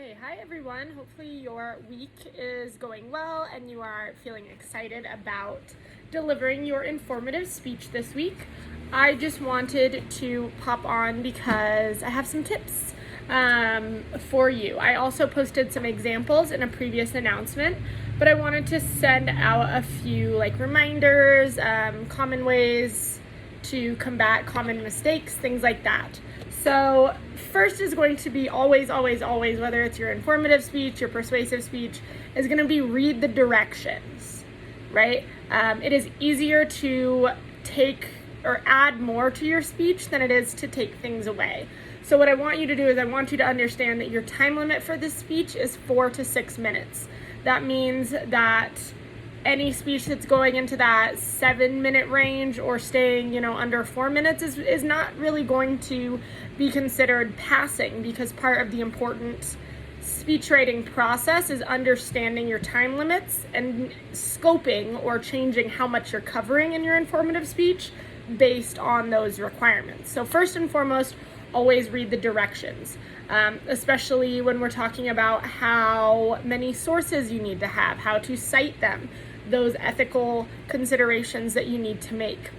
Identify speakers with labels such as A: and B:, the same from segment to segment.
A: Okay, hi everyone. Hopefully your week is going well and you are feeling excited about delivering your informative speech this week. I just wanted to pop on because I have some tips for you. I also posted some examples in a previous announcement, but I wanted to send out a few reminders, common ways to combat common mistakes, things like that. So first is going to be always, whether it's your informative speech, your persuasive speech, is going to be read the directions, right? It is easier to take or add more to your speech than it is to take things away. So what I want you to do is I want you to understand that your time limit for this speech is 4 to 6 minutes. That means that any speech that's going into that 7-minute range or staying, under 4 minutes is not really going to be considered passing, because part of the important speech writing process is understanding your time limits and scoping or changing how much you're covering in your informative speech based on those requirements. So first and foremost, always read the directions, especially when we're talking about how many sources you need to have, how to cite them, those ethical considerations that you need to make.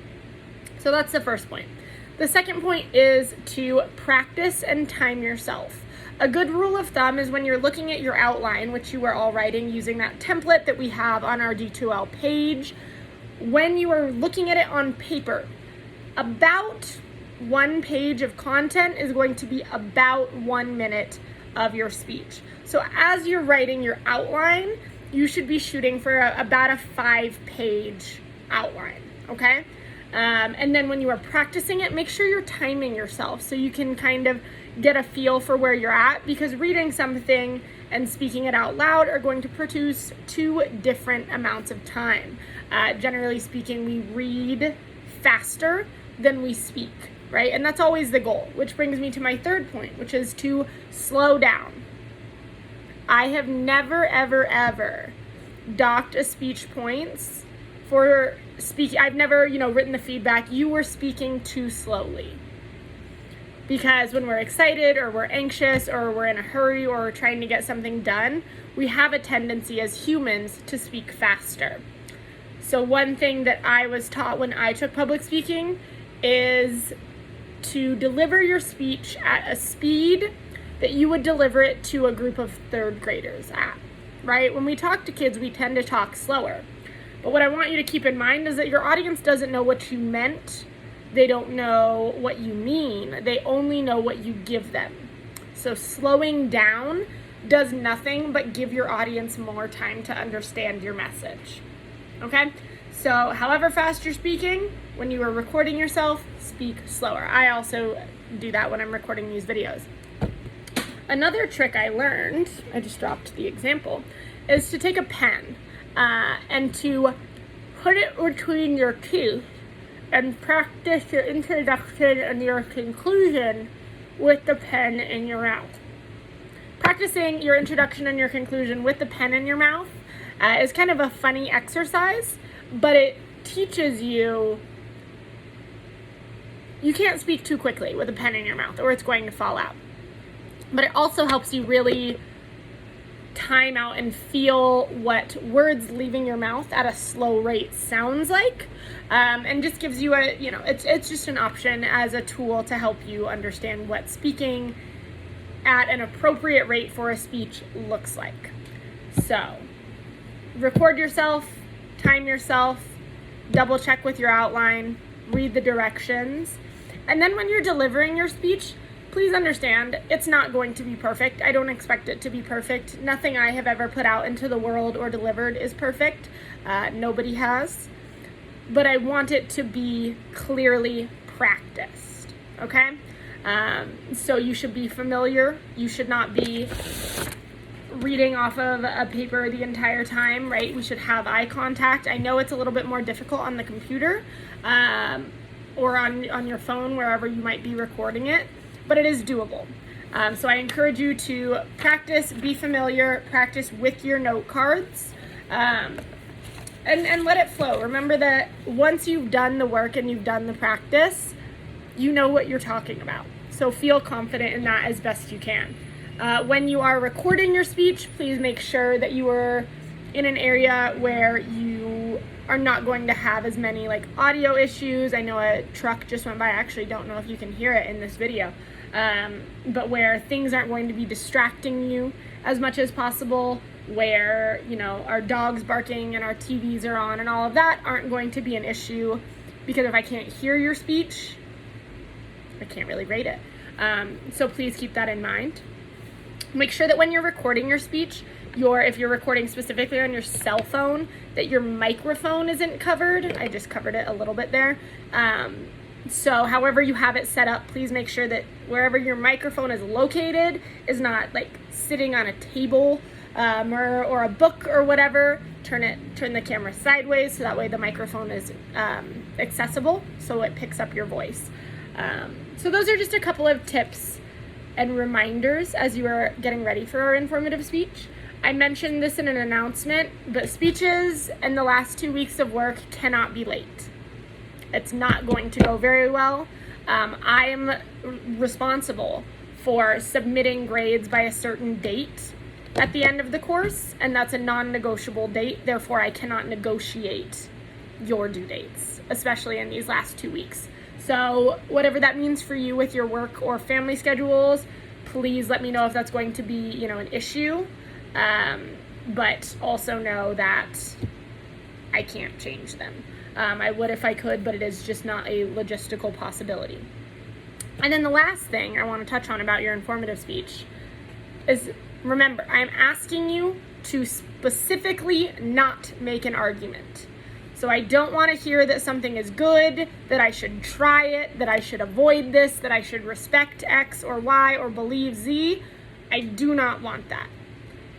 A: So that's the first point. The second point is to practice and time yourself. A good rule of thumb is when you're looking at your outline, which you are all writing using that template that we have on our D2L page, when you are looking at it on paper, about 1 page of content is going to be about 1 minute of your speech. So as you're writing your outline, you should be shooting for about a 5-page outline, okay? And then when you are practicing it, make sure you're timing yourself so you can kind of get a feel for where you're at, because reading something and speaking it out loud are going to produce 2 different amounts of time. Generally speaking, we read faster than we speak, right? And that's always the goal, which brings me to my third point, which is to slow down. I have never, ever docked a speech points for speaking. I've never, written the feedback, you were speaking too slowly. Because when we're excited or we're anxious or we're in a hurry or we're trying to get something done, we have a tendency as humans to speak faster. So one thing that I was taught when I took public speaking is to deliver your speech at a speed that you would deliver it to a group of 3rd graders at, right? When we talk to kids, we tend to talk slower. But what I want you to keep in mind is that your audience doesn't know what you meant. They don't know what you mean. They only know what you give them. So slowing down does nothing but give your audience more time to understand your message, okay? So however fast you're speaking, when you are recording yourself, speak slower. I also do that when I'm recording these videos. Another trick I learned, I just dropped the example, is to take a pen and to put it between your teeth and practice your introduction and your conclusion with the pen in your mouth. Practicing your introduction and your conclusion with the pen in your mouth is kind of a funny exercise, but it teaches you can't speak too quickly with a pen in your mouth or it's going to fall out. But it also helps you really time out and feel what words leaving your mouth at a slow rate sounds like, and just gives you it's just an option as a tool to help you understand what speaking at an appropriate rate for a speech looks like. So record yourself, time yourself, double check with your outline, read the directions, and then when you're delivering your speech, please understand, it's not going to be perfect. I don't expect it to be perfect. Nothing I have ever put out into the world or delivered is perfect. Nobody has. But I want it to be clearly practiced, okay? So you should be familiar. You should not be reading off of a paper the entire time, right? We should have eye contact. I know it's a little bit more difficult on the computer or on your phone, wherever you might be recording it, but it is doable. So I encourage you to practice, be familiar, practice with your note cards, and let it flow. Remember that once you've done the work and you've done the practice, you know what you're talking about. So feel confident in that as best you can. When you are recording your speech, please make sure that you are in an area where you are not going to have as many like audio issues. I know a truck just went by. I actually don't know if you can hear it in this video, but where things aren't going to be distracting you as much as possible, where, you know, our dogs barking and our TVs are on and all of that aren't going to be an issue, because if I can't hear your speech, I can't really grade it. So please keep that in mind. Make sure that when you're recording your speech, if you're recording specifically on your cell phone, that your microphone isn't covered. I just covered it a little bit there. So however you have it set up, please make sure that wherever your microphone is located is not like sitting on a table or a book or whatever. Turn the camera sideways so that way the microphone is accessible, so it picks up your voice. So those are just a couple of tips and reminders as you are getting ready for our informative speech. I mentioned this in an announcement, but speeches and the last 2 weeks of work cannot be late. It's not going to go very well. I am responsible for submitting grades by a certain date at the end of the course, and that's a non-negotiable date. Therefore, I cannot negotiate your due dates, especially in these last 2 weeks. So whatever that means for you with your work or family schedules, please let me know if that's going to be, an issue. But also know that I can't change them. I would if I could, but it is just not a logistical possibility. And then the last thing I want to touch on about your informative speech is, remember, I'm asking you to specifically not make an argument. So I don't want to hear that something is good, that I should try it, that I should avoid this, that I should respect X or Y or believe Z. I do not want that.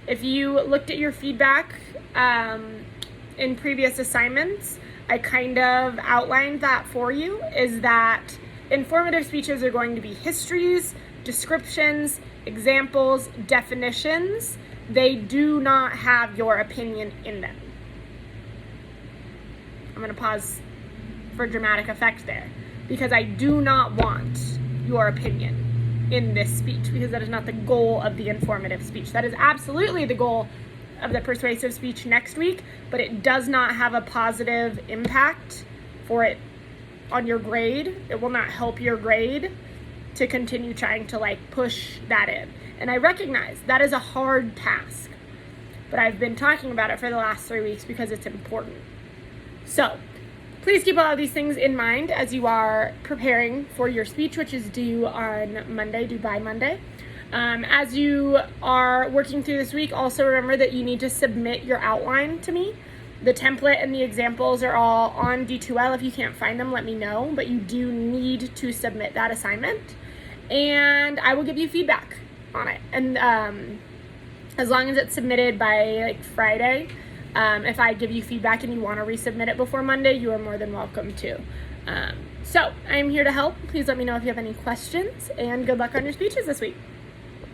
A: If you looked at your feedback in previous assignments, I kind of outlined that for you, is that informative speeches are going to be histories, descriptions, examples, definitions. They do not have your opinion in them. I'm going to pause for dramatic effect there, because I do not want your opinion in this speech, because that is not the goal of the informative speech. That is absolutely the goal of the persuasive speech next week, but it does not have a positive impact for it on your grade. It will not help your grade to continue trying to push that in. And I recognize that is a hard task, but I've been talking about it for the last 3 weeks because it's important. So please keep all of these things in mind as you are preparing for your speech, which is due by Monday. As you are working through this week, also remember that you need to submit your outline to me. The template and the examples are all on D2L. If you can't find them, let me know, but you do need to submit that assignment, and I will give you feedback on it. And as long as it's submitted by Friday, if I give you feedback and you want to resubmit it before Monday, you are more than welcome to. So I'm here to help. Please let me know if you have any questions, and good luck on your speeches this week.